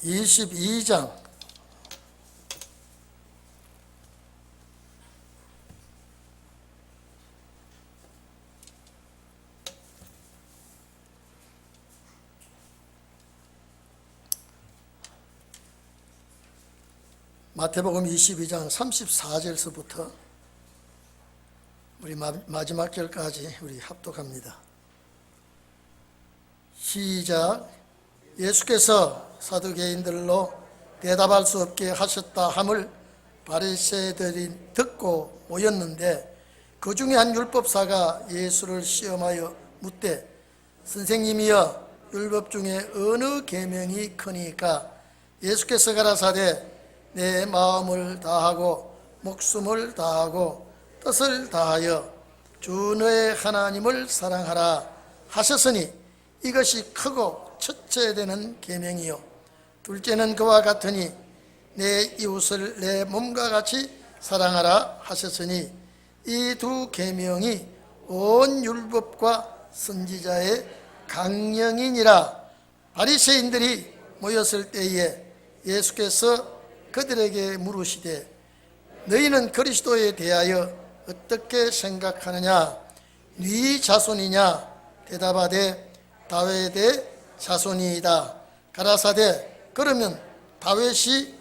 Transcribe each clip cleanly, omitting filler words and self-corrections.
22장 마태복음 22장 34절서부터 우리 마지막 절까지 우리 합독합니다. 시작. 예수께서 사두개인들로 대답할 수 없게 하셨다 함을 바리새인들이 듣고 모였는데 그 중에 한 율법사가 예수를 시험하여 묻되 선생님이여 율법 중에 어느 계명이 크니까? 예수께서 가라사대 내 마음을 다하고 목숨을 다하고 뜻을 다하여 주 너의 하나님을 사랑하라 하셨으니 이것이 크고 첫째 되는 계명이요 둘째는 그와 같으니 내 이웃을 내 몸과 같이 사랑하라 하셨으니 이 두 계명이 온 율법과 선지자의 강령이니라. 바리새인들이 모였을 때에 예수께서 그들에게 물으시되 너희는 그리스도에 대하여 어떻게 생각하느냐? 네 자손이냐? 대답하되 다윗의 자손이이다. 가라사대 그러면 다윗이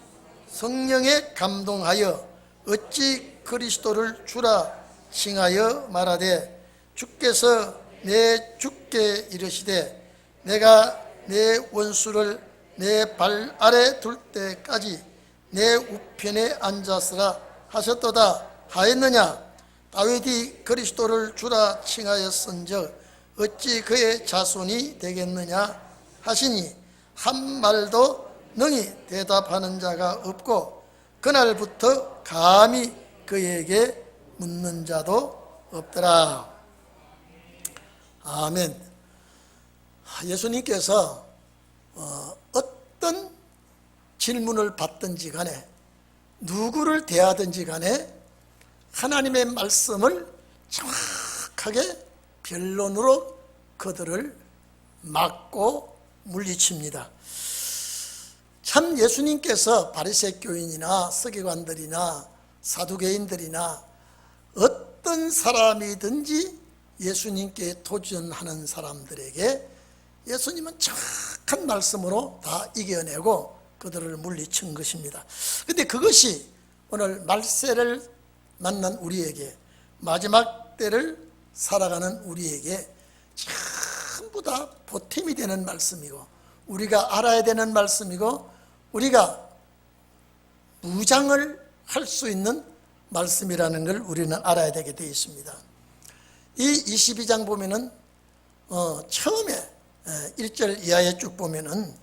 성령에 감동하여 어찌 그리스도를 주라 칭하여 말하되 주께서 내 주께 이르시되 내가 내 원수를 내 발 아래 둘 때까지 내 우편에 앉았으라 하셨도다 하였느냐? 다윗이 그리스도를 주라 칭하였은즉 어찌 그의 자손이 되겠느냐 하시니 한 말도 능히 대답하는 자가 없고 그날부터 감히 그에게 묻는 자도 없더라. 아멘. 예수님께서 어떤 질문을 받든지 간에 누구를 대하든지 간에 하나님의 말씀을 정확하게 변론으로 그들을 막고 물리칩니다. 참 예수님께서 바리새교인이나 서기관들이나 사두개인들이나 어떤 사람이든지 예수님께 도전하는 사람들에게 예수님은 정확한 말씀으로 다 이겨내고 그들을 물리친 것입니다. 그런데 그것이 오늘 말세를 만난 우리에게, 마지막 때를 살아가는 우리에게 전부 다 보탬이 되는 말씀이고 우리가 알아야 되는 말씀이고 우리가 무장을 할 수 있는 말씀이라는 걸 우리는 알아야 되게 되어 있습니다. 이 22장 보면은 처음에 1절 이하에 쭉 보면은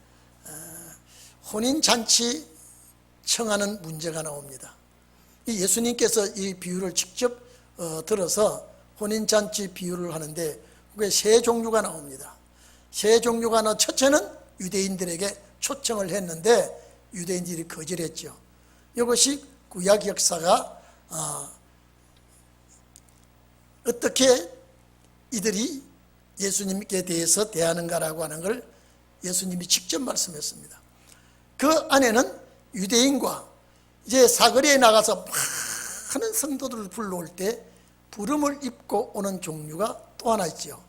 혼인잔치 청하는 문제가 나옵니다. 이 예수님께서 이 비유를 직접 들어서 혼인잔치 비유를 하는데 그게 세 종류가 나옵니다. 세 종류가 나와 첫째는 유대인들에게 초청을 했는데 유대인들이 거절했죠. 이것이 구약 역사가 어떻게 이들이 예수님께 대해서 대하는가라고 하는 걸 예수님이 직접 말씀했습니다. 그 안에는 유대인과 이제 사거리에 나가서 많은 성도들을 불러올 때 부름을 입고 오는 종류가 또 하나 있죠.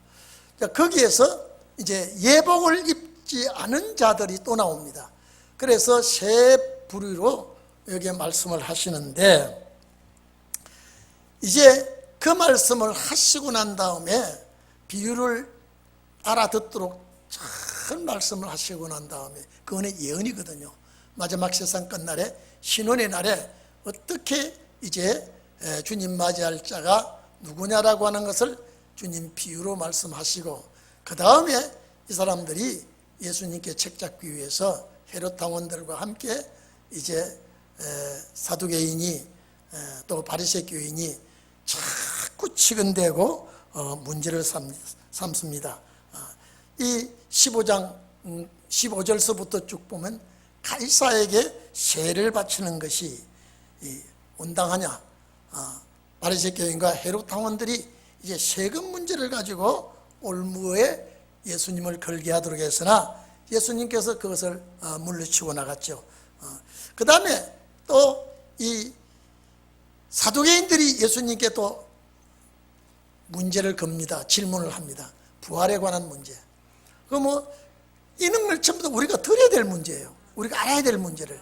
거기에서 이제 예복을 입지 않은 자들이 또 나옵니다. 그래서 세 부류로 여기에 말씀을 하시는데 이제 그 말씀을 하시고 난 다음에 비유를 알아듣도록 잘 말씀을 하시고 난 다음에 그거는 예언이거든요. 마지막 세상 끝날에 신혼의 날에 어떻게 이제 주님 맞이할 자가 누구냐라고 하는 것을 주님 비유로 말씀하시고 그 다음에 이 사람들이 예수님께 책 잡기 위해서 헤롯 당원들과 함께 이제 사두개인이 또 바리새교인이 자꾸 치근대고 문제를 삼습니다. 이 15장 15절서부터 쭉 보면 가이사에게 세를 바치는 것이 온당하냐? 바리새교인과 헤롯 당원들이 이제 세금 문제를 가지고 올무에 예수님을 걸게 하도록 했으나 예수님께서 그것을 물리치고 나갔죠. 그 다음에 또 이 사두개인들이 예수님께 또 문제를 겁니다. 질문을 합니다. 부활에 관한 문제. 이런 걸 전부 다 우리가 들어야 될 문제예요. 우리가 알아야 될 문제를.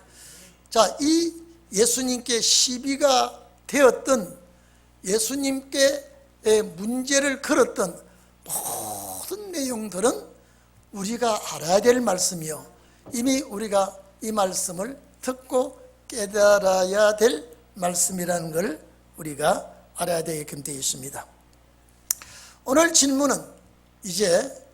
자, 이 예수님께 시비가 되었던, 예수님께 문제를 걸었던 모든 내용들은 우리가 알아야 될 말씀이요, 이미 우리가 이 말씀을 듣고 깨달아야 될 말씀이라는 걸 우리가 알아야 되게끔 되어 있습니다. 오늘 질문은 이제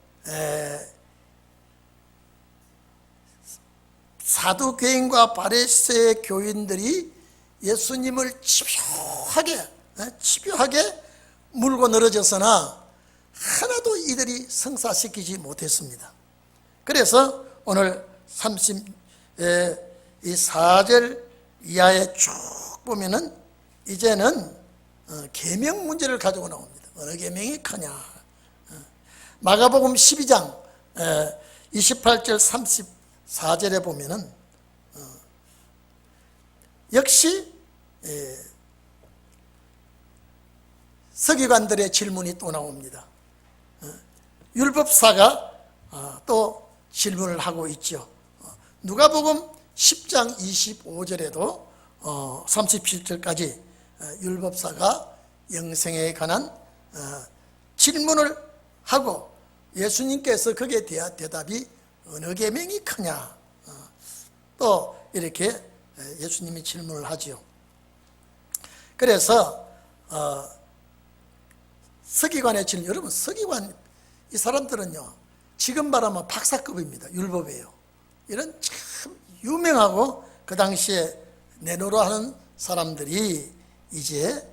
사두개인과 바리새의 교인들이 예수님을 집요하게 물고 늘어졌으나 하나도 이들이 성사시키지 못했습니다. 그래서 오늘 34절 이하에 쭉 보면은 이제는 계명 문제를 가지고 나옵니다. 어느 계명이 크냐. 마가복음 12장 28절 34절에 보면은 역시 서기관들의 질문이 또 나옵니다. 율법사가 또 질문을 하고 있죠. 누가복음 10장 25절에도 37절까지 율법사가 영생에 관한 질문을 하고 예수님께서 거기에 대한 대답이 어느 계명이 크냐, 또 이렇게 예수님이 질문을 하지요. 그래서 서기관의 질문, 여러분 서기관 이 사람들은요 지금 말하면 박사급입니다. 율법이에요. 이런 참 유명하고 그 당시에 내노라하는 사람들이 이제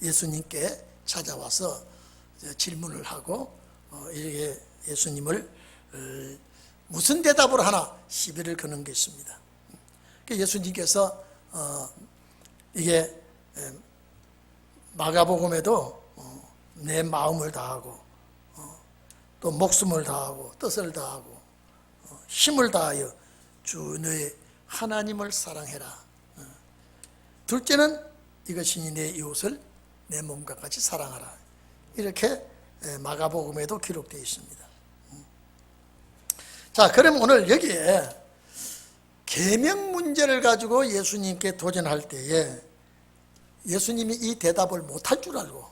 예수님께 찾아와서 질문을 하고 이렇게 예수님을 무슨 대답을 하나 시비를 거는 것입니다. 예수님께서 이게 마가복음에도 내 마음을 다하고 또 목숨을 다하고 뜻을 다하고 힘을 다하여 주 너의 하나님을 사랑해라. 둘째는 이것이니 내 이웃을 내 몸과 같이 사랑하라. 이렇게 마가복음에도 기록되어 있습니다. 자, 그럼 오늘 여기에 계명 문제를 가지고 예수님께 도전할 때에 예수님이 이 대답을 못할 줄 알고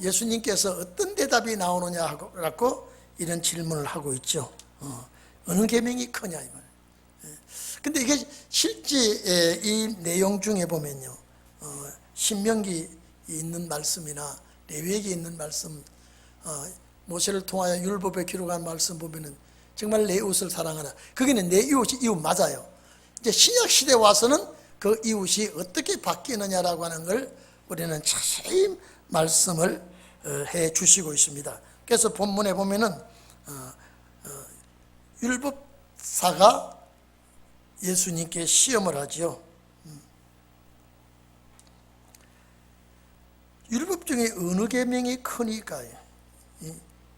예수님께서 어떤 대답이 나오느냐 하고 갖고 이런 질문을 하고 있죠. 어느 계명이 크냐 이 말. 근데 이게 실제 이 내용 중에 보면요, 신명기 있는 말씀이나 레위기에 있는 말씀, 모세를 통하여 율법에 기록한 말씀 보면은 정말 내 이웃을 사랑하라. 거기는 내 이웃이 이웃 맞아요. 이제 신약 시대 와서는 그 이웃이 어떻게 바뀌느냐라고 하는 걸 우리는 자세히 말씀을 해 주시고 있습니다. 그래서 본문에 보면은 율법사가 예수님께 시험을 하지요. 율법 중에 어느 계명이 크니까?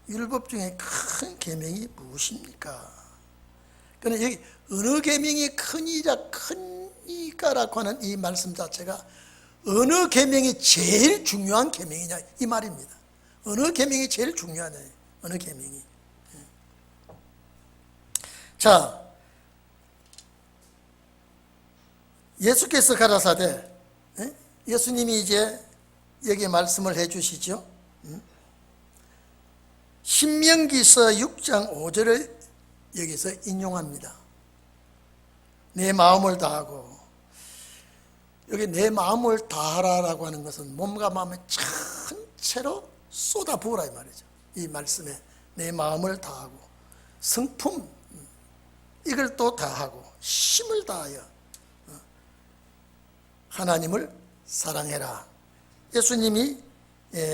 율법 중에 큰 계명이 무엇입니까? 그러나 여기 어느 계명이 크니까라고 하는 이 말씀 자체가 어느 계명이 제일 중요한 계명이냐 이 말입니다. 어느 계명이 제일 중요하냐, 어느 계명이. 자, 예수께서 가라사대, 예수님이 이제 여기 말씀을 해 주시죠. 신명기서 6장 5절을 여기서 인용합니다. 내 마음을 다하고, 여기 내 마음을 다하라라고 하는 것은 몸과 마음을 전체로 쏟아부으라 이 말이죠. 이 말씀에 내 마음을 다하고 성품 이걸 또 다하고 힘을 다하여 하나님을 사랑해라. 예수님이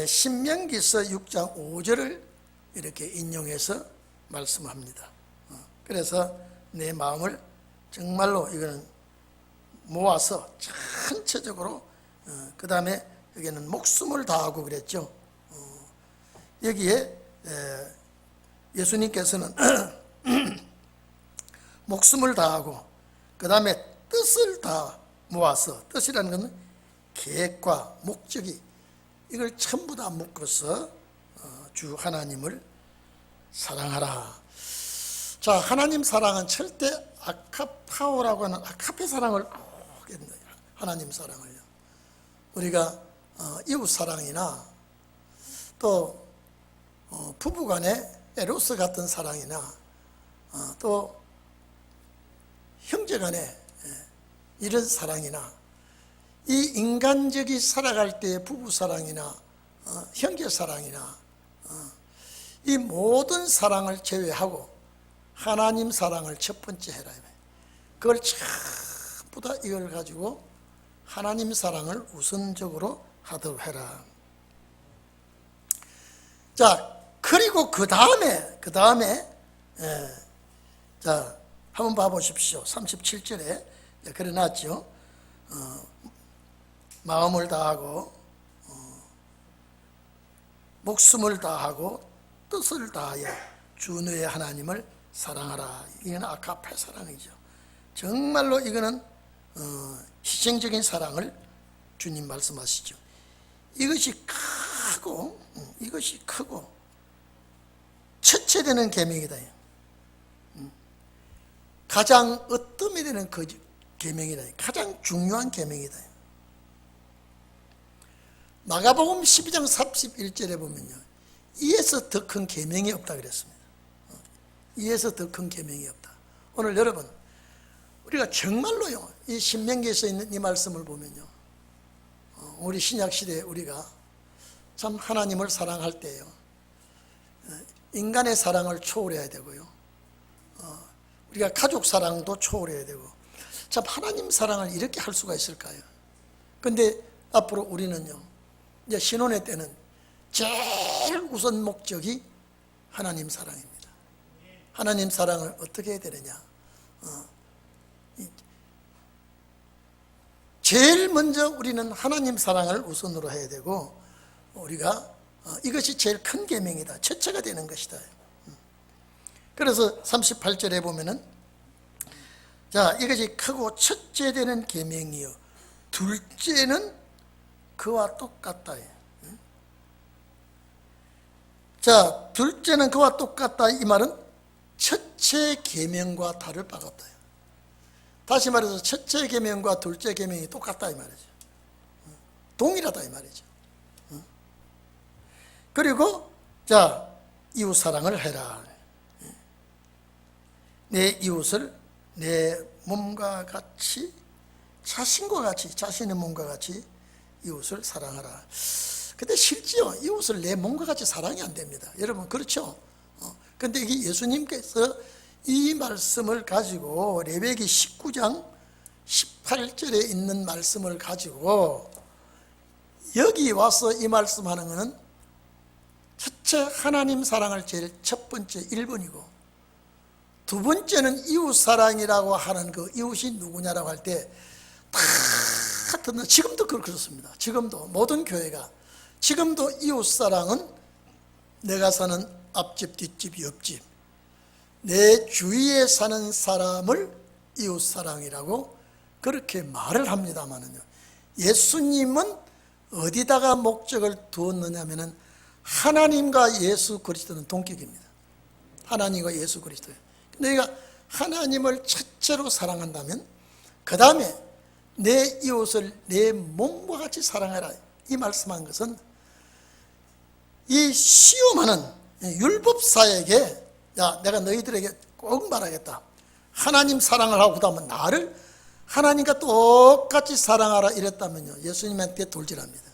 신명기서 6장 5절을 이렇게 인용해서 말씀합니다. 그래서 내 마음을 정말로 이거는 모아서 전체적으로, 그 다음에 여기는 목숨을 다하고 그랬죠. 여기에 예수님께서는 목숨을 다하고 그 다음에 뜻을 다 모아서, 뜻이라는 것은 계획과 목적이, 이걸 전부 다 묶어서 주 하나님을 사랑하라. 자, 하나님 사랑은 절대 아카파오라고 하는 아카페 사랑을 하나님 사랑을요. 우리가 이웃 사랑이나 또 부부간의 에로스 같은 사랑이나 또 형제간의 이런 사랑이나 이 인간적이 살아갈 때의 부부 사랑이나 형제 사랑이나 이 모든 사랑을 제외하고 하나님 사랑을 첫 번째 해라. 그걸 전부 다 이걸 가지고 하나님 사랑을 우선적으로 하도록 해라. 자, 그리고 그 다음에 자, 한번 봐보십시오. 37절에 그래 놨죠. 마음을 다하고 목숨을 다하고 뜻을 다하여 주 너의 하나님을 사랑하라. 이건 아카페 사랑이죠. 정말로 이거는 희생적인 사랑을 주님 말씀하시죠. 이것이 크고 첫째 되는 계명이다. 가장 으뜸이 되는 그 계명이다. 가장 중요한 계명이다. 마가복음 12장 31절에 보면요, 이에서 더 큰 계명이 없다 그랬습니다. 이에서 더 큰 계명이 없다. 오늘 여러분, 우리가 정말로요, 이 신명기에서 있는 이 말씀을 보면요, 우리 신약 시대에 우리가 참 하나님을 사랑할 때요, 인간의 사랑을 초월해야 되고요, 우리가 가족 사랑도 초월해야 되고, 참 하나님 사랑을 이렇게 할 수가 있을까요? 근데 앞으로 우리는요, 이제 신혼의 때는 제일 우선 목적이 하나님 사랑입니다. 하나님 사랑을 어떻게 해야 되느냐? 제일 먼저 우리는 하나님 사랑을 우선으로 해야 되고, 우리가 이것이 제일 큰 계명이다. 첫째가 되는 것이다. 그래서 38절에 보면은, 자, 이것이 크고 첫째 되는 계명이요, 둘째는 그와 똑같다. 자, 둘째는 그와 똑같다. 이 말은 첫째 계명과 다를 바가 없다. 다시 말해서 첫째 계명과 둘째 계명이 똑같다 이 말이죠. 동일하다 이 말이죠. 그리고 자, 이웃 사랑을 해라. 내 이웃을 내 몸과 같이, 자신과 같이, 자신의 몸과 같이 이웃을 사랑하라. 근데 실제요, 이웃을 내 몸과 같이 사랑이 안 됩니다. 여러분, 그렇죠? 근데 이게 예수님께서 이 말씀을 가지고 레위기 19장 18절에 있는 말씀을 가지고 여기 와서 이 말씀하는 것은 첫째 하나님 사랑을 제일 첫 번째 1번이고, 두 번째는 이웃 사랑이라고 하는 그 이웃이 누구냐라고 할 때 다 듣는, 지금도 그렇습니다. 지금도 모든 교회가 지금도 이웃 사랑은 내가 사는 앞집, 뒷집, 옆집, 내 주위에 사는 사람을 이웃 사랑이라고 그렇게 말을 합니다만은요, 예수님은 어디다가 목적을 두었느냐면은 하나님과 예수 그리스도는 동격입니다. 하나님과 예수 그리스도예요. 내가 하나님을 첫째로 사랑한다면 그 다음에 내 이웃을 내 몸과 같이 사랑하라. 이 말씀한 것은 이 시험하는 율법사에게, 야, 내가 너희들에게 꼭 말하겠다. 하나님 사랑을 하고 그다음에 나를 하나님과 똑같이 사랑하라 이랬다면요, 예수님한테 돌질합니다.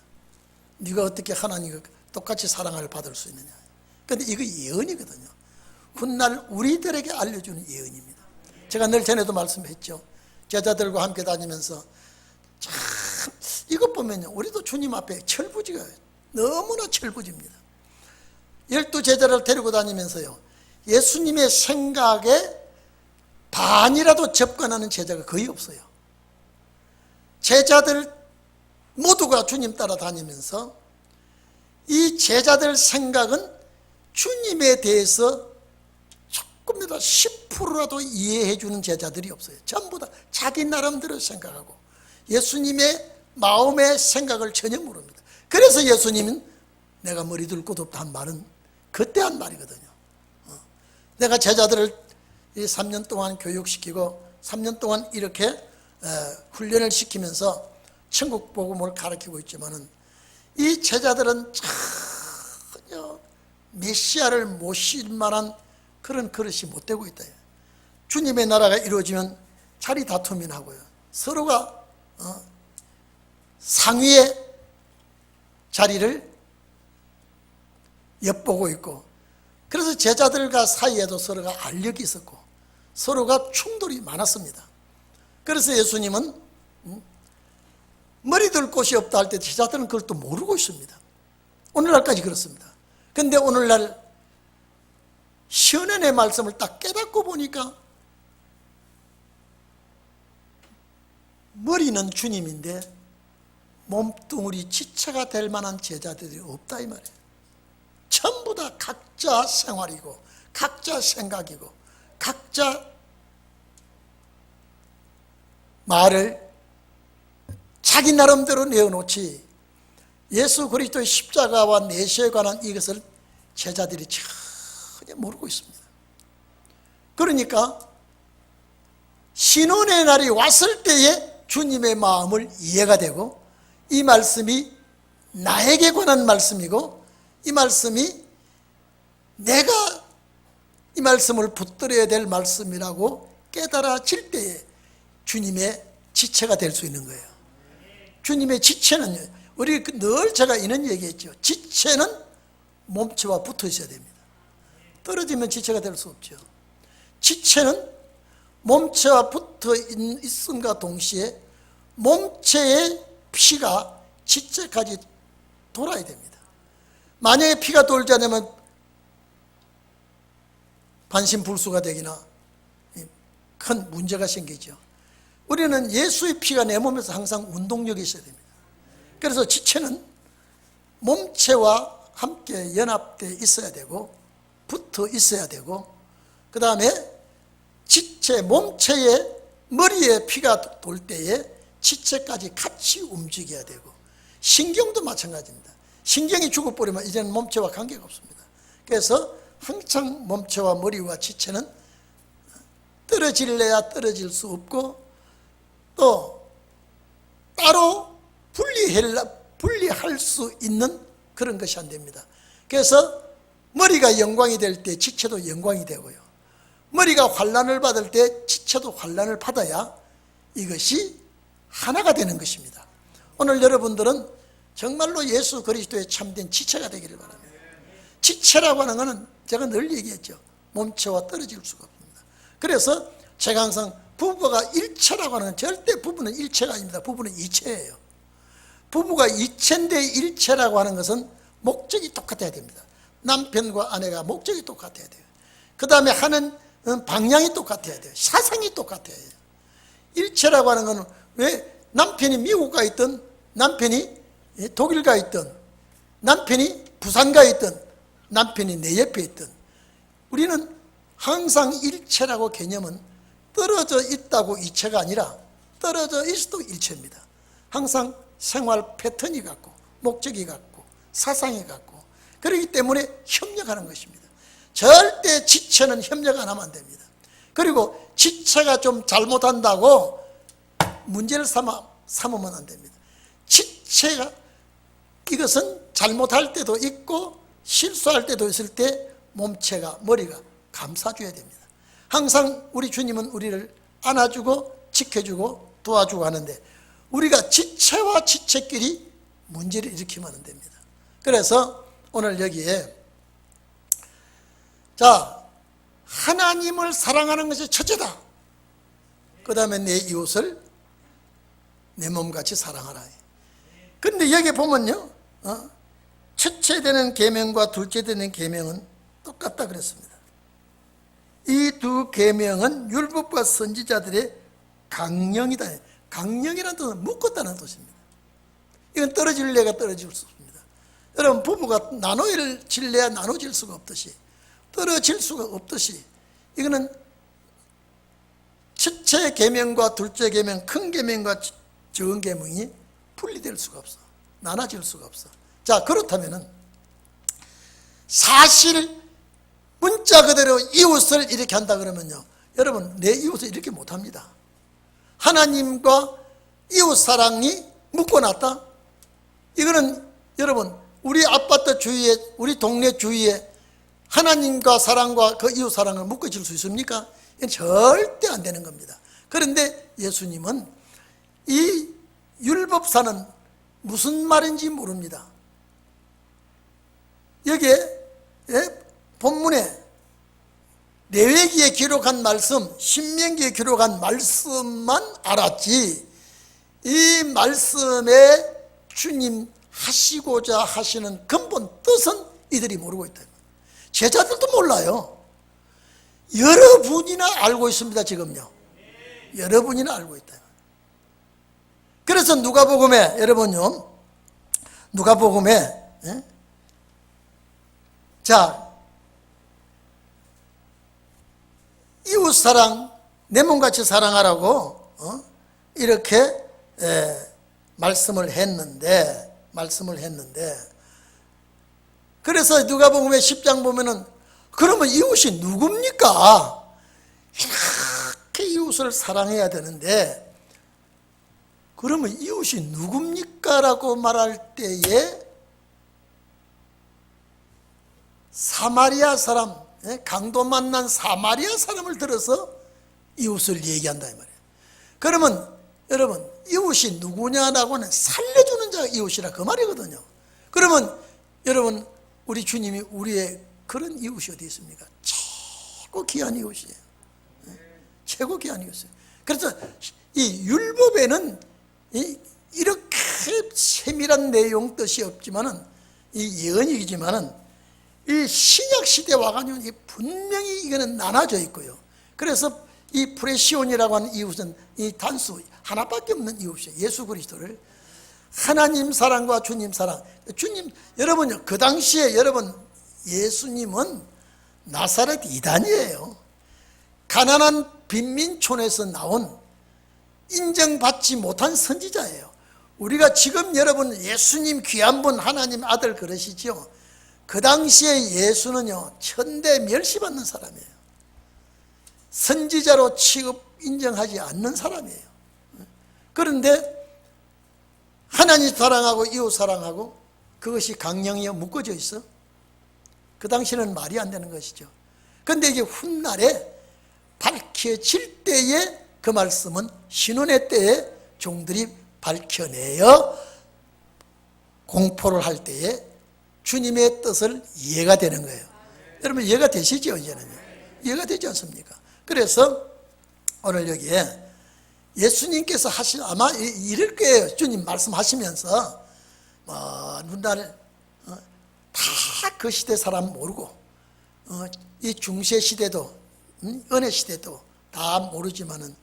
네가 어떻게 하나님과 똑같이 사랑을 받을 수 있느냐. 그런데 이거 예언이거든요. 훗날 우리들에게 알려주는 예언입니다. 제가 늘 전에도 말씀했죠. 제자들과 함께 다니면서 참 이것 보면요, 우리도 주님 앞에 철부지가 너무나 철부지입니다. 12제자를 데리고 다니면서요, 예수님의 생각에 반이라도 접근하는 제자가 거의 없어요. 제자들 모두가 주님 따라다니면서 이 제자들 생각은 주님에 대해서 조금이라도 10%라도 이해해 주는 제자들이 없어요. 전부 다 자기 나름대로 생각하고 예수님의 마음의 생각을 전혀 모릅니다. 그래서 예수님은 내가 머리 둘 곳 없다 한 말은 그때 한 말이거든요. 내가 제자들을 3년 동안 교육시키고 3년 동안 이렇게 훈련을 시키면서 천국 복음을 가르치고 있지만은 이 제자들은 전혀 메시아를 모실 만한 그런 그릇이 못 되고 있다. 주님의 나라가 이루어지면 자리 다툼이 나고요. 서로가 상위의 자리를 엿보고 있고, 그래서 제자들과 사이에도 서로가 알력이 있었고 서로가 충돌이 많았습니다. 그래서 예수님은 머리 둘 곳이 없다 할 때 제자들은 그걸 또 모르고 있습니다. 오늘날까지 그렇습니다. 그런데 오늘날 시언의 말씀을 딱 깨닫고 보니까 머리는 주님인데 몸뚱어리 지체가 될 만한 제자들이 없다 이 말이에요. 전부 다 각자 생활이고 각자 생각이고 각자 말을 자기 나름대로 내어놓지 예수 그리스도의 십자가와 내시에 관한 이것을 제자들이 전혀 모르고 있습니다. 그러니까 신혼의 날이 왔을 때에 주님의 마음을 이해가 되고 이 말씀이 나에게 관한 말씀이고 이 말씀이 내가 이 말씀을 붙들어야 될 말씀이라고 깨달아질 때에 주님의 지체가 될 수 있는 거예요. 주님의 지체는요, 우리 늘 제가 이런 얘기했죠. 지체는 몸체와 붙어 있어야 됩니다. 떨어지면 지체가 될 수 없죠. 지체는 몸체와 붙어 있음과 동시에 몸체의 피가 지체까지 돌아야 됩니다. 만약에 피가 돌지 않으면 반신불수가 되기나 큰 문제가 생기죠. 우리는 예수의 피가 내 몸에서 항상 운동력이 있어야 됩니다. 그래서 지체는 몸체와 함께 연합되어 있어야 되고 붙어 있어야 되고, 그 다음에 지체, 몸체의 머리에 피가 돌 때에 지체까지 같이 움직여야 되고, 신경도 마찬가지입니다. 신경이 죽어버리면 이제는 몸체와 관계가 없습니다. 그래서 항상 몸체와 머리와 지체는 떨어질래야 떨어질 수 없고 또 따로 분리할 수 있는 그런 것이 안 됩니다. 그래서 머리가 영광이 될 때 지체도 영광이 되고요, 머리가 환난을 받을 때 지체도 환난을 받아야 이것이 하나가 되는 것입니다. 오늘 여러분들은 정말로 예수 그리스도의 참된 지체가 되기를 바랍니다. 지체라고 하는 것은 제가 늘 얘기했죠. 몸체와 떨어질 수가 없습니다. 그래서 제가 항상 부부가 일체라고 하는 건 절대 부부는 일체가 아닙니다. 부부는 이체예요. 부부가 이체인데 일체라고 하는 것은 목적이 똑같아야 됩니다. 남편과 아내가 목적이 똑같아야 돼요. 그 다음에 하는 방향이 똑같아야 돼요. 사상이 똑같아야 돼요. 일체라고 하는 것은 왜 남편이 미국 가 있든 남편이 독일 가 있든 남편이 부산 가 있든 남편이 내 옆에 있든 우리는 항상 일체라고 개념은 떨어져 있다고 이체가 아니라 떨어져 있어도 일체입니다. 항상 생활 패턴이 같고 목적이 같고 사상이 같고 그렇기 때문에 협력하는 것입니다. 절대 지체는 협력 안 하면 안 됩니다. 그리고 지체가 좀 잘못한다고 문제를 삼으면 안 됩니다. 지체가 이것은 잘못할 때도 있고 실수할 때도 있을 때 몸체가 머리가 감싸줘야 됩니다. 항상 우리 주님은 우리를 안아주고 지켜주고 도와주고 하는데 우리가 지체와 지체끼리 문제를 일으키면 안 됩니다. 그래서 오늘 여기에 자, 하나님을 사랑하는 것이 첫째다. 그 다음에 내 이웃을 내 몸같이 사랑하라. 그런데 여기 보면요, 첫째 되는 계명과 둘째 되는 계명은 똑같다 그랬습니다. 이 두 계명은 율법과 선지자들의 강령이다. 강령이라는 뜻은 묶었다는 뜻입니다. 이건 떨어질래야 떨어질 수 없습니다. 여러분, 부부가 나눠질래야 나눠질 수가 없듯이 떨어질 수가 없듯이 이거는 첫째 계명과 둘째 계명, 큰 계명과 적은 계명이 분리될 수가 없어. 나눠질 수가 없어. 자, 그렇다면은 사실 문자 그대로 이웃을 이렇게 한다 그러면요, 여러분, 내 이웃을 이렇게 못합니다. 하나님과 이웃 사랑이 묶어놨다? 이거는 여러분, 우리 아파트 주위에, 우리 동네 주위에 하나님과 사랑과 그 이웃 사랑을 묶어질 수 있습니까? 이건 절대 안 되는 겁니다. 그런데 예수님은 이 율법사는 무슨 말인지 모릅니다. 여기에 본문에 레위기에 기록한 말씀, 신명기에 기록한 말씀만 알았지, 이 말씀에 주님 하시고자 하시는 근본 뜻은 이들이 모르고 있다. 제자들도 몰라요. 여러분이나 알고 있습니다. 지금요, 여러분이나 알고 있다. 그래서 누가복음에, 여러분요, 누가복음에 자, 이웃사랑, 내 몸같이 사랑하라고 이렇게 말씀을 했는데 그래서 누가복음의 10장 보면은, 그러면 이웃이 누굽니까? 이렇게 이웃을 사랑해야 되는데, 그러면 이웃이 누굽니까? 라고 말할 때에 사마리아 사람, 강도 만난 사마리아 사람을 들어서 이웃을 얘기한다 이 말이에요. 그러면 여러분, 이웃이 누구냐라고 하는 살려주는 자가 이웃이라 그 말이거든요. 그러면 여러분, 우리 주님이 우리의 그런 이웃이 어디 있습니까? 최고 귀한 이웃이에요. 최고 귀한 이웃이에요. 그래서 이 율법에는 이렇게 세밀한 내용 뜻이 없지만은, 이 예언이지만은, 이 신약 시대 와가지고 분명히 이거는 나눠져 있고요. 그래서 이 프레시온이라고 하는 이웃은 이 단수 하나밖에 없는 이웃이에요. 예수 그리스도를, 하나님 사랑과 주님 사랑. 주님, 여러분요, 그 당시에 여러분, 예수님은 나사렛 이단이에요. 가난한 빈민촌에서 나온 인정받지 못한 선지자예요. 우리가 지금 여러분 예수님 귀한 분, 하나님 아들 그러시죠. 그 당시에 예수는요, 천대 멸시받는 사람이에요. 선지자로 취급 인정하지 않는 사람이에요. 그런데 하나님 사랑하고 이웃 사랑하고 그것이 강령이여 묶어져 있어? 그 당시에는 말이 안 되는 것이죠. 그런데 이게 훗날에 밝혀질 때에 그 말씀은 신혼의 때에 종들이 밝혀내어 공포를 할 때에 주님의 뜻을 이해가 되는 거예요. 여러분, 이해가 되시죠? 이제는요, 이해가 되지 않습니까? 그래서 오늘 여기에 예수님께서 하신, 아마 이럴 거예요. 주님 말씀하시면서 훗날 다 그 시대 사람 모르고, 이 중세 시대도 은혜 시대도 다 모르지만은,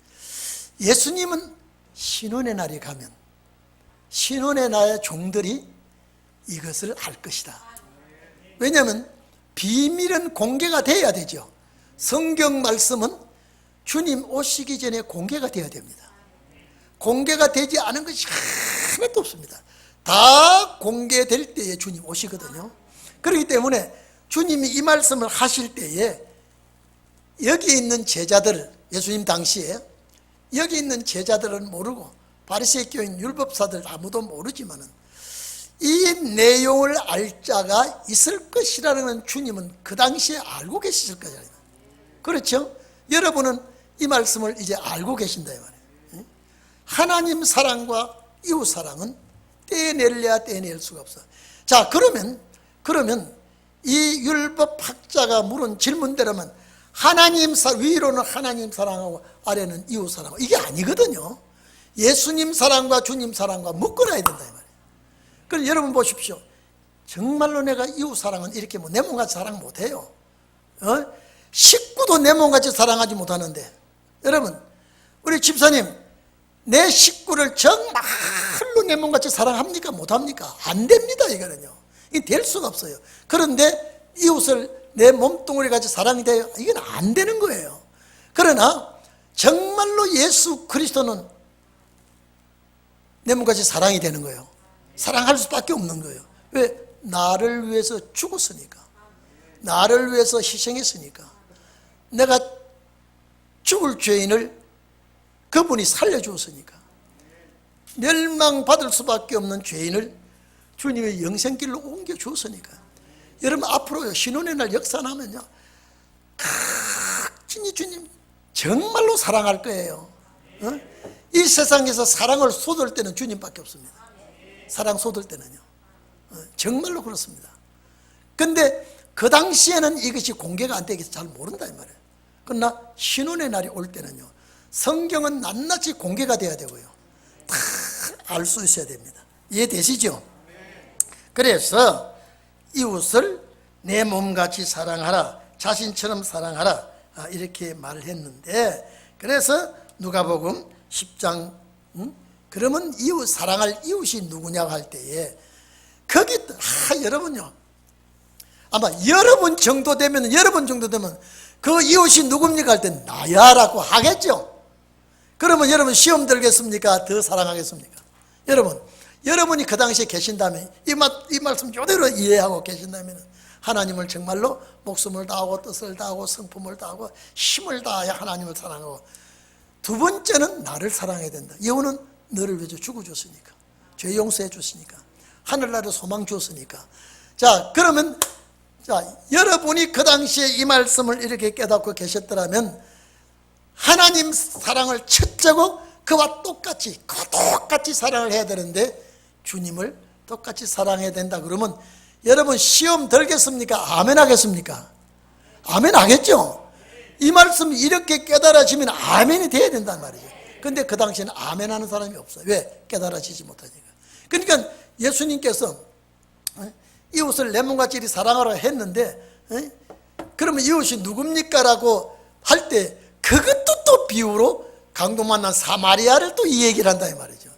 예수님은 신혼의 날이 가면 신혼의 날의 종들이 이것을 알 것이다. 왜냐하면 비밀은 공개가 돼야 되죠. 성경 말씀은 주님 오시기 전에 공개가 되어야 됩니다. 공개가 되지 않은 것이 하나도 없습니다. 다 공개될 때에 주님 오시거든요. 그렇기 때문에 주님이 이 말씀을 하실 때에 여기 있는 제자들, 예수님 당시에 여기 있는 제자들은 모르고 바리새인 교인 율법사들 아무도 모르지만은 이 내용을 알 자가 있을 것이라는 주님은 그 당시에 알고 계셨을 거잖아요. 그렇죠? 여러분은 이 말씀을 이제 알고 계신다 이 말이에요. 하나님 사랑과 이웃 사랑은 떼내려야 떼낼 수가 없어. 자, 그러면 이 율법학자가 물은 질문대로면 하나님 위로는 하나님 사랑하고 아래는 이웃 사랑하고, 이게 아니거든요. 예수님 사랑과 주님 사랑과 묶어놔야 된다 이 말이에요. 그럼 여러분 보십시오. 정말로 내가 이웃 사랑은 이렇게 내 몸같이 사랑 못해요. 식구도 내 몸같이 사랑하지 못하는데, 여러분, 우리 집사님 내 식구를 정말로 내 몸같이 사랑합니까? 못합니까? 안 됩니다. 이거는요, 이게 될 수가 없어요. 그런데 이웃을 내 몸뚱아리 같이 사랑이 돼요? 이건 안 되는 거예요. 그러나 정말로 예수 그리스도는 내 몸같이 사랑이 되는 거예요. 사랑할 수밖에 없는 거예요. 왜? 나를 위해서 죽었으니까, 나를 위해서 희생했으니까. 내가 죽을 죄인을 그분이 살려주었으니까, 멸망받을 수밖에 없는 죄인을 주님의 영생길로 옮겨주었으니까. 여러분 앞으로 신혼의 날 역사 나면요, 진이 주님 정말로 사랑할 거예요. 이 세상에서 사랑을 쏟을 때는 주님밖에 없습니다. 사랑 쏟을 때는요, 정말로 그렇습니다. 근데 그 당시에는 이것이 공개가 안 되기 잘 모른다 이 말이에요. 그러나 신혼의 날이 올 때는요, 성경은 낱낱이 공개가 돼야 되고요, 다 알 수 있어야 됩니다. 이해되시죠? 그래서 이웃을 내 몸같이 사랑하라, 자신처럼 사랑하라, 이렇게 말을 했는데, 그래서 누가복음 10장 그러면 이웃, 사랑할 이웃이 누구냐고 할 때에 거기 여러분요, 아마 여러분 정도 되면 그 이웃이 누굽니까 할 때 나야라고 하겠죠. 그러면 여러분 시험 들겠습니까? 더 사랑하겠습니까? 여러분이 그 당시에 계신다면, 이 말씀 이대로 이해하고 계신다면 하나님을 정말로 목숨을 다하고 뜻을 다하고 성품을 다하고 힘을 다하여 하나님을 사랑하고, 두 번째는 나를 사랑해야 된다. 여호는 너를 위해서 죽어줬으니까, 죄 용서해 줬으니까, 하늘나라에 소망 주었으니까. 자, 그러면 여러분이 그 당시에 이 말씀을 이렇게 깨닫고 계셨더라면 하나님 사랑을 첫째고 그와 똑같이 사랑을 해야 되는데, 주님을 똑같이 사랑해야 된다 그러면 여러분 시험 들겠습니까? 아멘 하겠습니까? 아멘 하겠죠? 이 말씀이 이렇게 깨달아지면 아멘이 돼야 된단 말이죠. 근데 그 당시에는 아멘 하는 사람이 없어요. 왜? 깨달아지지 못하니까. 그러니까 예수님께서 이웃을 내 몸같이 이리 사랑하라 했는데, 그러면 이웃이 누굽니까? 라고 할 때 그것도 또 비유로 강도 만난 사마리아를 또 이 얘기를 한다 이 말이죠.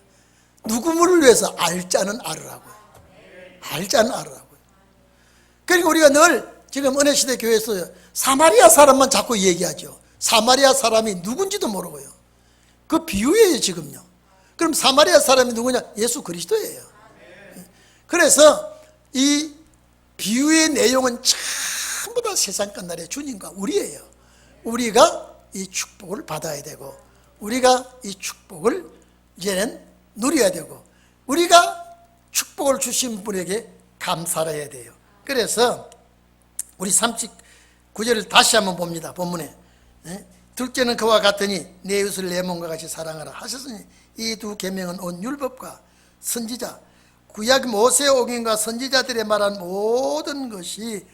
누구를 위해서? 알자는 알으라고요. 알자는 알으라고요. 그러니까 우리가 늘 지금 은혜시대 교회에서 사마리아 사람만 자꾸 얘기하죠. 사마리아 사람이 누군지도 모르고요. 그 비유예요 지금요. 그럼 사마리아 사람이 누구냐? 예수 그리스도예요. 그래서 이 비유의 내용은 전부 다 세상 끝날의 주님과 우리예요. 우리가 이 축복을 받아야 되고, 우리가 이 축복을 이제는 누려야 되고, 우리가 축복을 주신 분에게 감사를 해야 돼요. 그래서 우리 39절을 다시 한번 봅니다. 본문에 둘째는 그와 같으니 내 이웃을 내 몸과 같이 사랑하라 하셨으니 이 두 계명은 온 율법과 선지자, 구약 모세 오경과 선지자들의 말한 모든 것이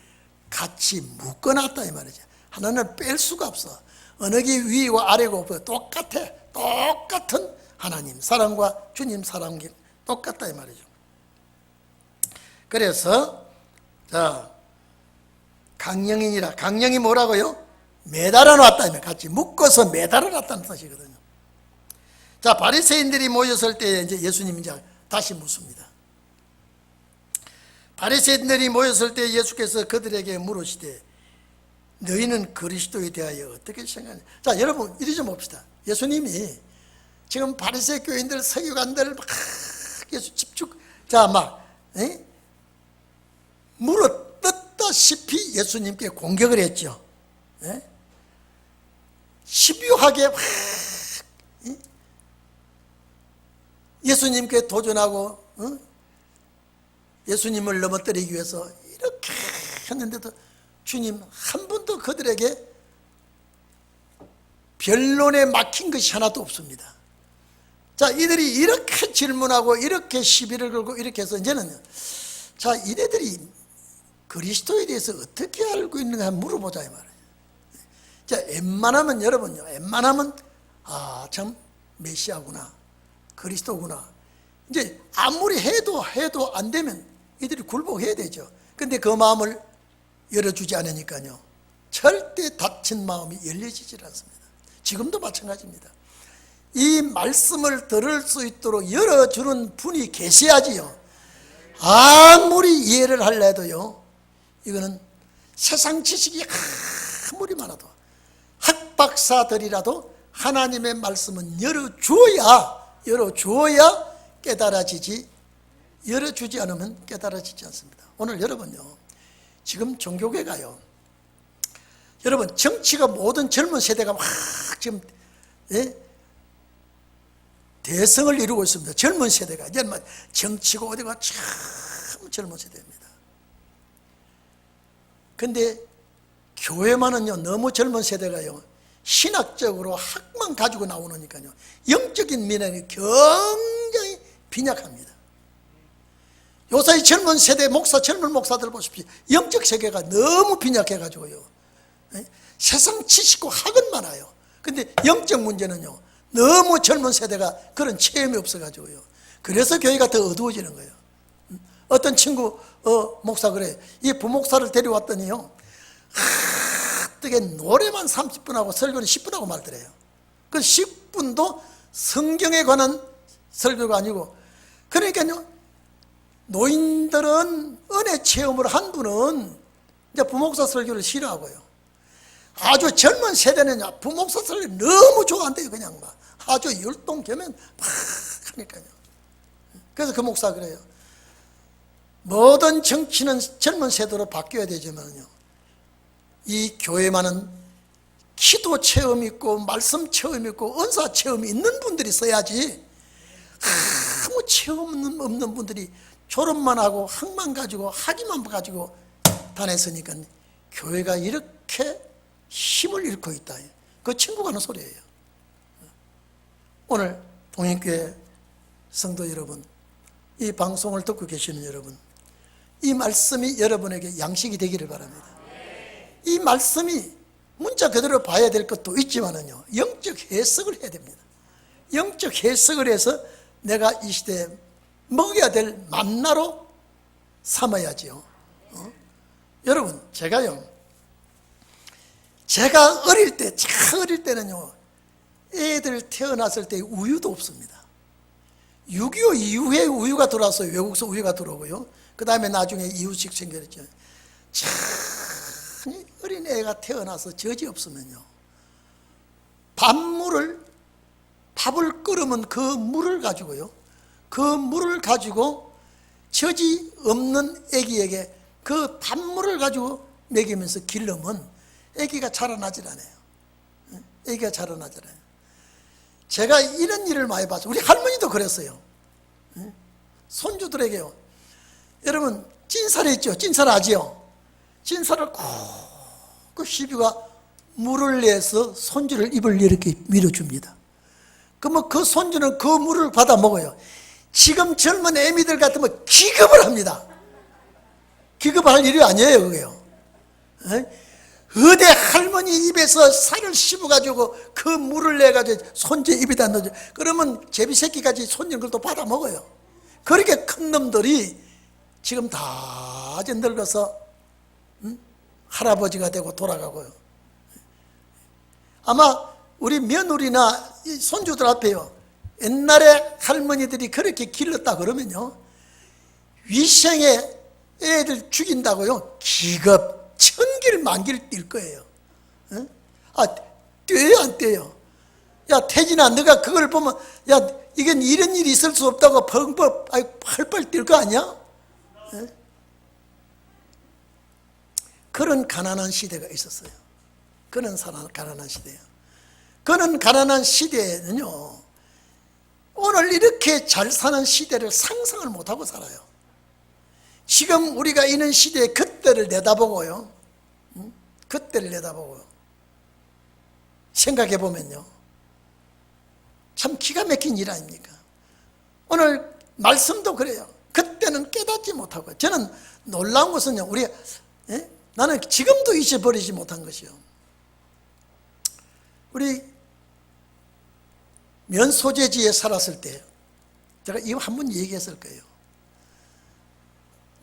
같이 묶어놨다 이 말이죠. 하나는 뺄 수가 없어. 어느 게 위와 아래가 없어요. 똑같은 하나님 사랑과 주님 사랑이 똑같다 이 말이죠. 그래서 강령이니라, 강령이 뭐라고요? 매달아 놨다, 같이 묶어서 매달아 놨다는 뜻이거든요. 자, 바리새인들이 모였을 때 이제 예수님이 이제 다시 묻습니다. 바리새인들이 모였을 때 예수께서 그들에게 물으시되 너희는 그리스도에 대하여 어떻게 생각하냐? 자, 여러분 이리 좀 봅시다. 예수님이 지금 바리새 교인들, 서기관들 막 예수 집중, 물어뜯다시피 예수님께 공격을 했죠. 집요하게 예수님께 도전하고 예수님을 넘어뜨리기 위해서 이렇게 했는데도 주님 한 번도 그들에게 변론에 막힌 것이 하나도 없습니다. 자, 이들이 이렇게 질문하고 이렇게 시비를 걸고 이렇게 해서 이제는 자, 이네들이 그리스도에 대해서 어떻게 알고 있는가 한번 물어보자 이 말이에요. 자, 웬만하면 여러분요, 웬만하면 참 메시아구나, 그리스도구나. 이제 아무리 해도 안 되면 이들이 굴복해야 되죠. 근데 그 마음을 열어주지 않으니까요, 절대 닫힌 마음이 열려지질 않습니다. 지금도 마찬가지입니다. 이 말씀을 들을 수 있도록 열어주는 분이 계셔야지요. 아무리 이해를 하려 해도요, 이거는 세상 지식이 아무리 많아도 학박사들이라도 하나님의 말씀은 열어주어야 깨달아지지, 열어주지 않으면 깨달아지지 않습니다. 오늘 여러분요, 지금 종교계가요, 여러분 정치가 모든 젊은 세대가 막 지금 대성을 이루고 있습니다. 젊은 세대가 이제 정치고 어디가 참 젊은 세대입니다. 근데 교회만은요 너무 젊은 세대가요 신학적으로 학만 가지고 나오니까요 영적인 미련이 굉장히 빈약합니다. 요새 젊은 세대 젊은 목사들 보십시오. 영적 세계가 너무 빈약해 가지고요 세상 지식과 학은 많아요. 근데 영적 문제는요 너무 젊은 세대가 그런 체험이 없어 가지고요 그래서 교회가 더 어두워지는 거예요. 어떤 친구 목사 그래, 이 부목사를 데려왔더니요 어떻게 노래만 30분 하고 설교는 10분 하고 말더래요. 그 10분도 성경에 관한 설교가 아니고, 그러니까요 노인들은 은혜 체험을 한 분은 이제 부목사 설교를 싫어하고요, 아주 젊은 세대는요 부목사 설교 너무 좋아한대요. 그냥 막 아주 율동되면 막 하니까요. 그래서 그 목사 그래요, 모든 정치는 젊은 세대로 바뀌어야 되지만요 이 교회만은 기도 체험 있고 말씀 체험 있고 은사 체험이 있는 분들이 써야지, 아무 체험 없는 분들이 졸업만 하고 학만 가지고 학위만 가지고 다녔으니까 교회가 이렇게 힘을 잃고 있다. 그 친구가 하는 소리예요. 오늘 동행교회 성도 여러분, 이 방송을 듣고 계시는 여러분, 이 말씀이 여러분에게 양식이 되기를 바랍니다. 이 말씀이 문자 그대로 봐야 될 것도 있지만은요 영적 해석을 해야 됩니다. 영적 해석을 해서 내가 이 시대에 먹어야 될 만나로 삼아야지요. 여러분 제가 어릴 때는요 애들 태어났을 때 우유도 없습니다. 6.25 이후에 우유가 들어왔어요. 외국에서 우유가 들어오고요, 그 다음에 나중에 이유식 생겼죠. 참 어린 애가 태어나서 젖이 없으면요 밥을 끓으면 그 물을 가지고 젖이 없는 애기에게 그 밥물을 가지고 먹이면서 기르면 애기가 자라나질 않아요. 애기가 자라나질 않아요. 제가 이런 일을 많이 봤어요. 우리 할머니도 그랬어요. 손주들에게요, 여러분 찐살 있죠? 찐살 아지요? 찐살을 그 시비가 물을 내서 손주를 입을 이렇게 밀어줍니다. 그러면 그 손주는 그 물을 받아 먹어요. 지금 젊은 애미들 같으면 기겁을 합니다. 기겁할 일이 아니에요 그게요. 어디 할머니 입에서 살을 씹어가지고 그 물을 내가지고 손주 입에다 넣어줘. 그러면 제비새끼까지 손주는 걸 또 받아 먹어요. 그렇게 큰 놈들이 지금 다 이제 늙어서 할아버지가 되고 돌아가고요. 아마 우리 며느리나 손주들 앞에요 옛날에 할머니들이 그렇게 길렀다 그러면요 위생에 애들 죽인다고요 기겁 천길 만길 뛸 거예요. 뛰어요 안 뛰어요? 야 태진아, 너가 그걸 보면 야 이건 이런 일이 있을 수 없다고 펑펑 팔팔 뛸 거 아니야? 그런 가난한 시대가 있었어요. 그런 가난한 시대예요. 그런 가난한 시대에는요 오늘 이렇게 잘 사는 시대를 상상을 못하고 살아요. 지금 우리가 있는 시대의 그때를 내다보고요, 그때를 내다보고요 생각해 보면요 참 기가 막힌 일 아닙니까? 오늘 말씀도 그래요. 그때는 깨닫지 못하고, 저는 놀라운 것은요 나는 지금도 잊어버리지 못한 것이요, 우리 면소재지에 살았을 때 제가 이거 한번 얘기했을 거예요.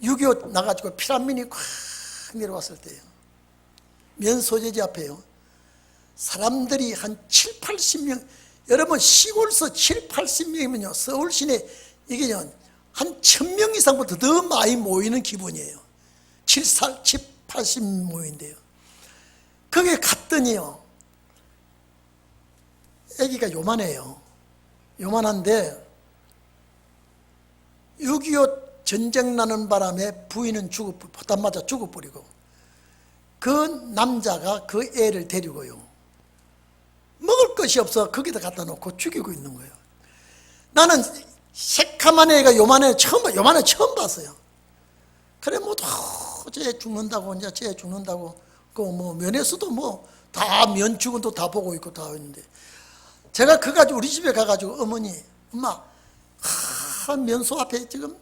6.25 나가지고 피난민이 꽉 내려왔을 때요 면소재지 앞에요 사람들이 한 7, 80명, 여러분 시골서 7, 80명이면요 서울 시내 이게요 한 1000명 이상보다 더 많이 모이는 기분이에요. 7, 80모인데요. 거기에 갔더니요, 아기가 요만해요. 요만한데 6.25 전쟁 나는 바람에 부인은 포탄 맞아 죽어버리고 그 남자가 그 애를 데리고요, 먹을 것이 없어 거기다 갖다 놓고 죽이고 있는 거예요. 나는 새카만 애가 요만해 처음 봤어요. 그래 뭐 쟤 죽는다고, 이제 쟤 죽는다고, 그 뭐 면에서도 뭐 다 면 죽은 도 다 보고 있고 다 했는데, 제가 그 가지고 우리 집에 가가지고 어머니, 엄마, 면소 앞에 지금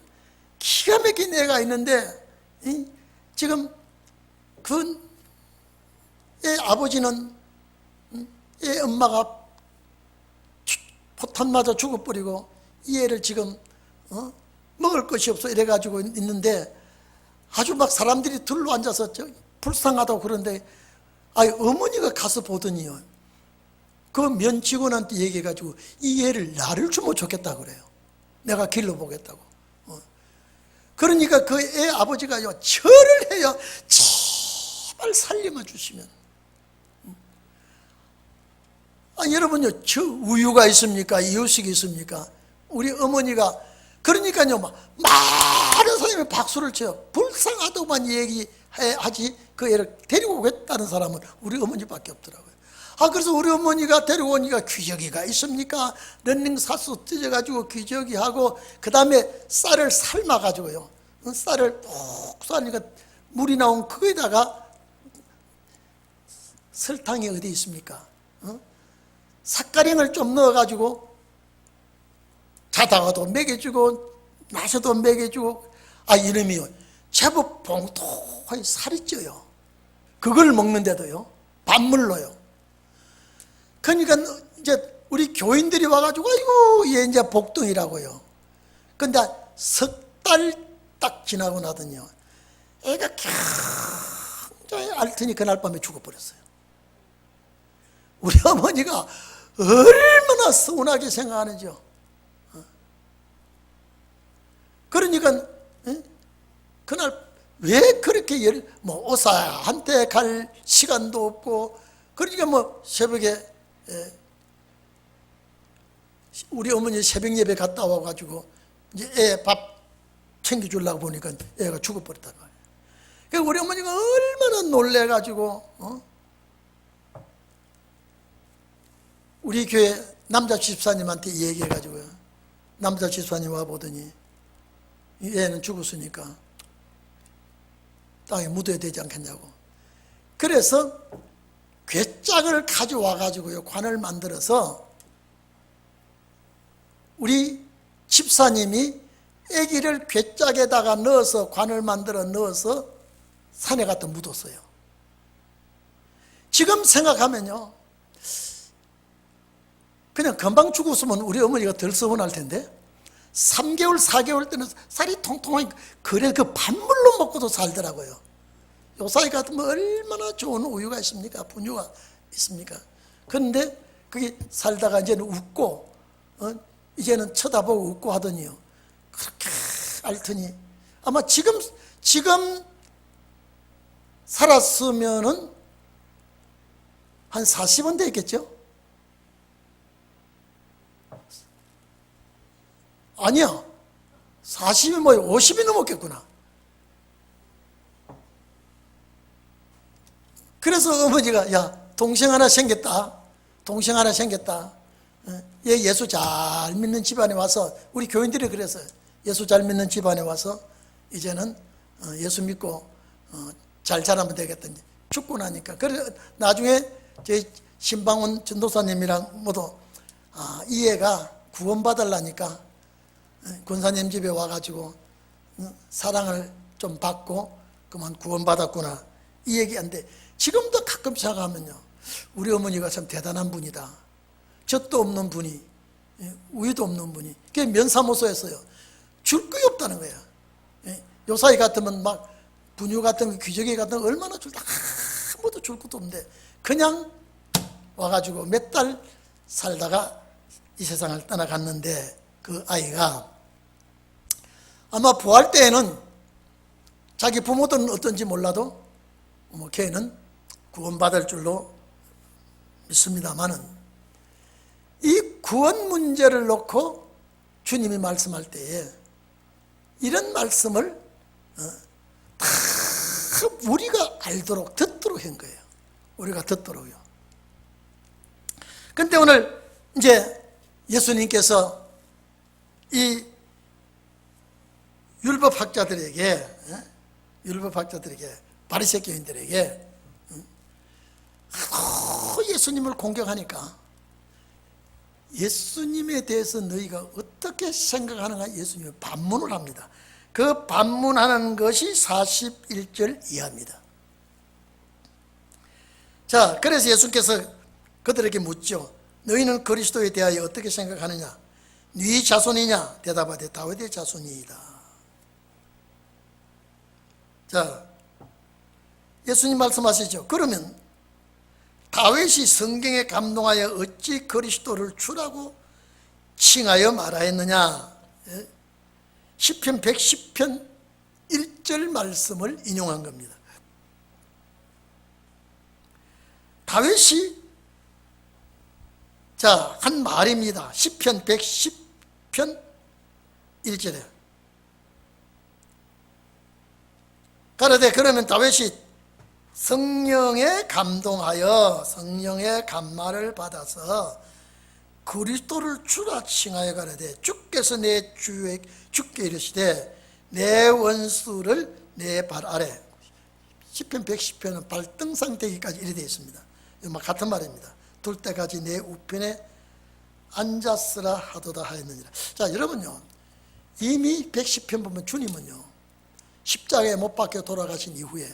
기가 막힌 애가 있는데 지금 그 애 아버지는 애 엄마가 포탄 맞아 죽어버리고 이 애를 지금 먹을 것이 없어 이래가지고 있는데, 아주 막 사람들이 둘러 앉아서 불쌍하다고 그러는데, 어머니가 가서 보더니요, 그 면 직원한테 얘기해가지고 이 애를 나를 주면 좋겠다 그래요. 내가 길러보겠다고. 그러니까 그 애 아버지가요, 절을 해요. 제발 살림을 주시면. 여러분요, 저 우유가 있습니까? 이유식이 있습니까? 우리 어머니가, 그러니까요, 많은 사람이 박수를 쳐요. 불쌍하다고만 얘기하지 그 애를 데리고 오겠다는 사람은 우리 어머니밖에 없더라고요. 그래서 우리 어머니가 데리고 오니까 귀저귀가 있습니까? 런닝사수 찢어가지고 귀저귀하고, 그 다음에 쌀을 삶아가지고요, 쌀을 푹 삶으니까 물이 나온 그거에다가 설탕이 어디 있습니까? 삿가량을 좀 넣어가지고 자다가도 먹여주고 나서도 먹여주고, 이름이요, 제법 봉통하게 살이 쪄요. 그걸 먹는데도요, 밥물로요. 그러니까 이제 우리 교인들이 와가지고 아이고 얘 이제 복덩이라고요. 근데 석 달 딱 지나고 나더니요, 애가 굉장히 앓더니 그날 밤에 죽어버렸어요. 우리 어머니가 얼마나 서운하게 생각하는지요. 그러니까 그날 왜 그렇게 의사한테 갈 시간도 없고, 그러니까 새벽에 우리 어머니 새벽 예배 갔다 와가지고 이제 애 밥 챙겨주려고 보니까 애가 죽어버렸단 말이에요. 그러니까 우리 어머니가 얼마나 놀래가지고 우리 교회 남자 집사님한테 얘기해가지고요, 남자 집사님 와보더니 이 애는 죽었으니까 땅에 묻어야 되지 않겠냐고. 그래서 괴짝을 가져와가지고요, 관을 만들어서 우리 집사님이 아기를 괴짝에다가 넣어서, 관을 만들어 넣어서 산에 갖다 묻었어요. 지금 생각하면요, 그냥 금방 죽었으면 우리 어머니가 덜 서운할 텐데, 3개월, 4개월 때는 쌀이 통통하니 그래 그 밥물로 먹고도 살더라고요. 요 사이 같으면 얼마나 좋은 우유가 있습니까? 분유가 있습니까? 그런데 그게 살다가 이제는 웃고, 이제는 쳐다보고 웃고 하더니요, 그렇게 앓더니 아마 지금 살았으면은 한 40은 됐겠죠? 아니야, 40이 50이 넘었겠구나. 그래서 어머니가, 야, 동생 하나 생겼다. 얘 예수 잘 믿는 집안에 와서, 우리 교인들이 그래서 예수 잘 믿는 집안에 와서 이제는 예수 믿고 잘 자라면 되겠다. 죽고 나니까. 그래서 나중에 저희 신방원 전도사님이랑 모두 이 애가 구원받으려니까 권사님 집에 와가지고 사랑을 좀 받고 그만 구원받았구나, 이 얘기한데, 지금도 가끔 생각하면요, 우리 어머니가 참 대단한 분이다. 젖도 없는 분이, 우유도 없는 분이, 그게 면사무소에서요, 줄 거 없다는 거야. 요 사이 같으면 막 분유 같은 거, 귀저귀 같은 거 얼마나 줄다, 아무도 줄 것도 없는데 그냥 와가지고 몇 달 살다가 이 세상을 떠나갔는데, 그 아이가 아마 부활 때에는 자기 부모들은 어떤지 몰라도 걔는 구원받을 줄로 믿습니다마는 이 구원 문제를 놓고 주님이 말씀할 때에 이런 말씀을 다 우리가 알도록 듣도록 한 거예요. 우리가 듣도록요. 근데 오늘 이제 예수님께서 이 율법학자들에게 바리새교인들에게 예수님을 공격하니까 예수님에 대해서 너희가 어떻게 생각하는가 예수님이 반문을 합니다. 그 반문하는 것이 41절 이하입니다. 자, 그래서 예수께서 그들에게 묻죠. 너희는 그리스도에 대하여 어떻게 생각하느냐? 네 자손이냐? 대답하되 다윗의 자손이이다. 자, 예수님 말씀하시죠. 그러면 다윗이 성경에 감동하여 어찌 그리스도를 주라고 칭하여 말하였느냐? 시편 110편 1절 말씀을 인용한 겁니다. 다윗이 한 말입니다. 시편 110편 1절에 가로되 그러면 다윗이 성령에 감동하여 성령의 감화를 받아서 그리스도를 주라 칭하여 가로되 주께서 내 주께 이르시되 내 원수를 내 발 아래. 시편 110편은 발등상 되기까지 이래 되어 있습니다. 같은 말입니다. 둘 때까지 내 우편에 앉았으라 하도다 하였느니라. 자, 여러분요, 이미 110편 보면 주님은요 십자가에 못 박혀 돌아가신 이후에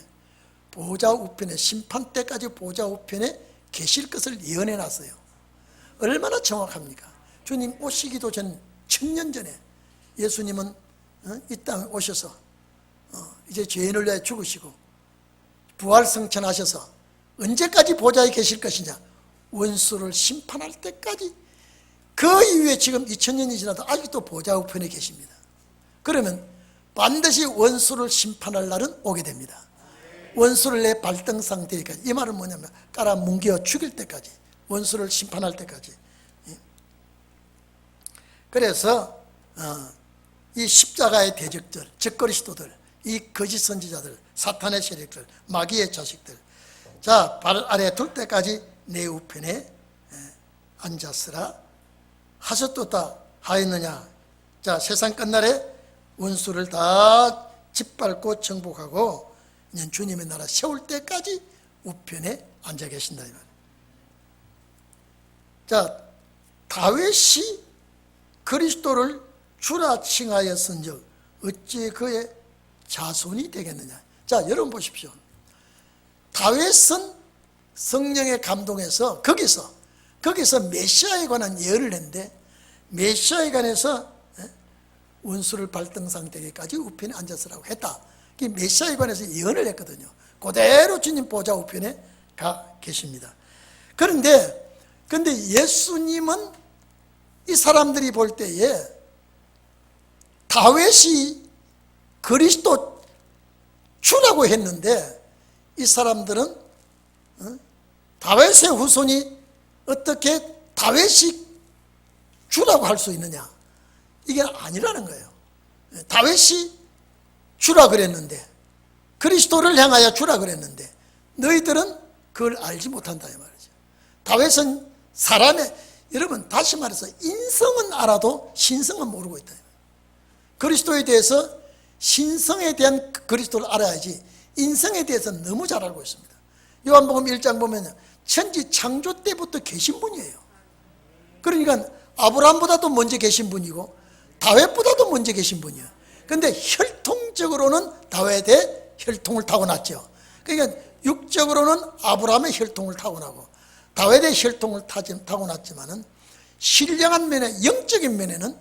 보좌 우편에, 심판 때까지 보좌 우편에 계실 것을 예언해 놨어요. 얼마나 정확합니까? 주님 오시기도 전 1000년 전에 예수님은 이 땅에 오셔서 이제 죄인을 위하여 죽으시고 부활승천하셔서 언제까지 보좌에 계실 것이냐? 원수를 심판할 때까지. 그 이후에 지금 2000년이 지나도 아직도 보좌 우편에 계십니다. 그러면 반드시 원수를 심판할 날은 오게 됩니다. 원수를 내 발등상 되기까지. 이 말은 뭐냐면 깔아 뭉개어 죽일 때까지, 원수를 심판할 때까지. 그래서 이 십자가의 대적들, 즉 그리스도들, 이 거짓 선지자들, 사탄의 세력들, 마귀의 자식들, 자, 발 아래 둘 때까지 내 우편에 앉았으라 하셨도다 하였느냐. 자, 세상 끝날에 원수를 다 짓밟고 정복하고 주님의 나라 세울 때까지 우편에 앉아 계신다 이 말이에요. 자, 다윗이 그리스도를 주라 칭하였은즉 어찌 그의 자손이 되겠느냐. 자, 여러분 보십시오. 다윗은 성령의 감동에서 거기서 메시아에 관한 예언을 했는데, 메시아에 관해서 원수를 발등상 되기까지 우편에 앉았으라고 했다. 메시아에 관해서 예언을 했거든요. 그대로 주님 보좌 우편에 가 계십니다. 그런데 예수님은 이 사람들이 볼 때에 다윗이 그리스도 주라고 했는데 이 사람들은 다윗의 후손이 어떻게 다윗이 주라고 할 수 있느냐? 이게 아니라는 거예요. 다윗이 주라 그랬는데, 그리스도를 향하여 주라 그랬는데 너희들은 그걸 알지 못한다 이 말이죠. 다윗은 사람의, 여러분 다시 말해서 인성은 알아도 신성은 모르고 있다. 그리스도에 대해서 신성에 대한 그리스도를 알아야지 인성에 대해서는 너무 잘 알고 있습니다. 요한복음 1장 보면 천지 창조 때부터 계신 분이에요. 그러니까 아브라함보다도 먼저 계신 분이고 다윗보다도 먼저 계신 분이에요. 그런데 혈통적으로는 다윗의 혈통을 타고났죠. 그러니까 육적으로는 아브라함의 혈통을 타고나고 다윗의 혈통을 타고났지만은 신령한 면에, 영적인 면에는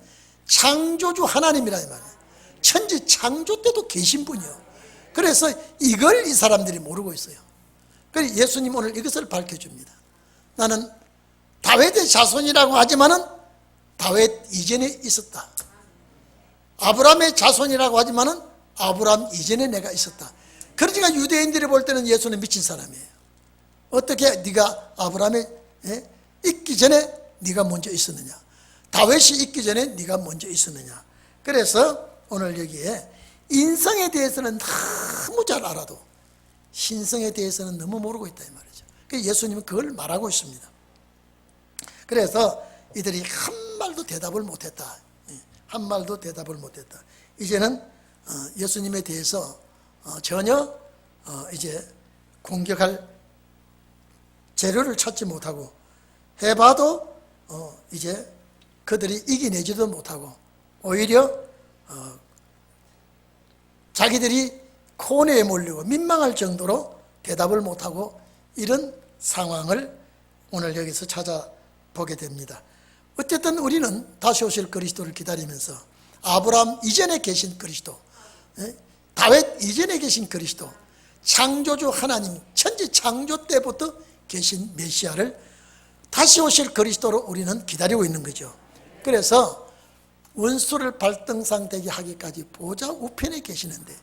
창조주 하나님이라 이 말이에요. 천지 창조 때도 계신 분이요. 그래서 이걸 이 사람들이 모르고 있어요. 그래서 예수님 오늘 이것을 밝혀줍니다. 나는 다윗의 자손이라고 하지만은 다윗 이전에 있었다. 아브라함의 자손이라고 하지만은 아브라함 이전에 내가 있었다. 그러니까 유대인들이 볼 때는 예수는 미친 사람이에요. 어떻게 네가 아브라함에 있기 전에 네가 먼저 있었느냐, 다윗이 있기 전에 네가 먼저 있었느냐. 그래서 오늘 여기에 인성에 대해서는 너무 잘 알아도 신성에 대해서는 너무 모르고 있다 이 말이죠. 예수님은 그걸 말하고 있습니다. 그래서 이들이 한 말도 대답을 못했다. 한 말도 대답을 못했다. 이제는 예수님에 대해서 전혀 이제 공격할 재료를 찾지 못하고, 해봐도 이제 그들이 이겨내지도 못하고, 오히려 자기들이 코너에 몰리고 민망할 정도로 대답을 못하고, 이런 상황을 오늘 여기서 찾아보게 됩니다. 어쨌든 우리는 다시 오실 그리스도를 기다리면서 아브라함 이전에 계신 그리스도, 다윗 이전에 계신 그리스도, 창조주 하나님 천지 창조 때부터 계신 메시아를 다시 오실 그리스도로 우리는 기다리고 있는 거죠. 그래서 원수를 발등상되게 하기까지 보좌 우편에 계시는데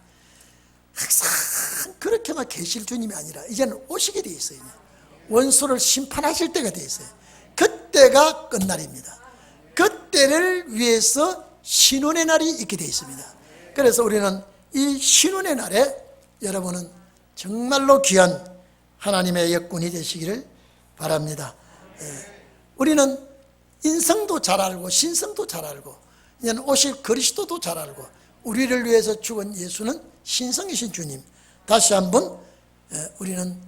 항상 그렇게만 계실 주님이 아니라 이제는 오시게 돼 있어요. 원수를 심판하실 때가 돼 있어요. 그때가 끝날입니다. 그때를 위해서 신혼의 날이 있게 돼 있습니다. 그래서 우리는 이 신혼의 날에 여러분은 정말로 귀한 하나님의 역군이 되시기를 바랍니다. 우리는 인성도 잘 알고 신성도 잘 알고 이제는 오실 그리스도도 잘 알고, 우리를 위해서 죽은 예수는 신성이신 주님, 다시 한번 우리는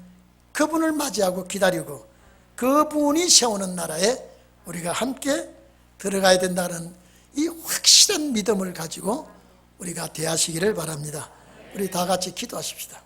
그분을 맞이하고 기다리고 그분이 세우는 나라에 우리가 함께 들어가야 된다는 이 확실한 믿음을 가지고 우리가 대하시기를 바랍니다. 우리 다 같이 기도하십시다.